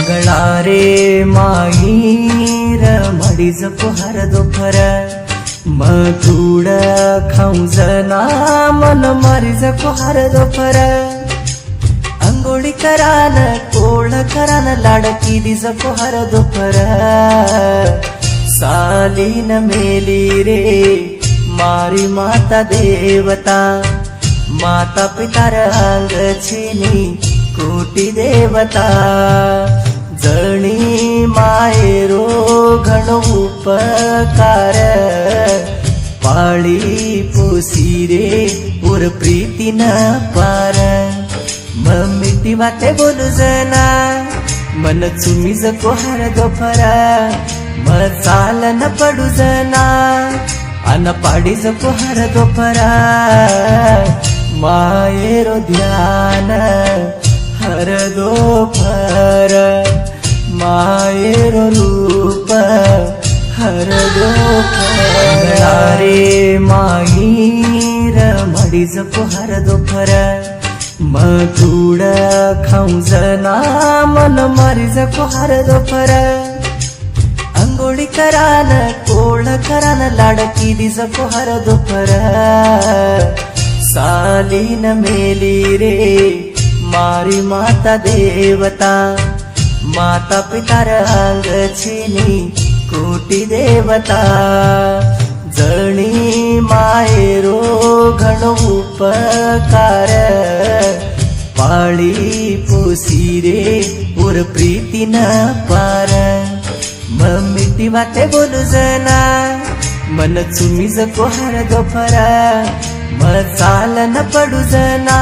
मंगळा रे माहीर मडीज पोहार दोफर मधुड खाऊजना मन मारीज पोहार दोफर अंघोळी करान कोळ करान लाडकी दिज पोहार दोफर सालीन मेली रे मारी माता देवता माता पितार अंग छिनी कोटी देवता जणी मायेरो घण उपकार पाळी पोसी रे उर प्रीती न पार मिठी वाटे बोलू जना मन चुमीज कोहार दोफरा चाल न पडू जना अन पाडीज पोहार दोफरा मायेरो ध्यान हर दोफर मायेरो रूप हर दोफर रे माहीर मडीज पोहार दोफर मधुड खाऊजना मन मारीज पोहार दोफर अंघोळी करान कोळ करान लाडकी दिज पोहार दोफर सालीन मेली रे मारी माता देवता माता पितार अंग छिनी कोटी देवता जणी मायेरो घण उपकार पाळी पोसी रे उर प्रीती न पार मिठी वाटे बोलू जना मन चुमीज कोहार दोफरा चाल न पडू जना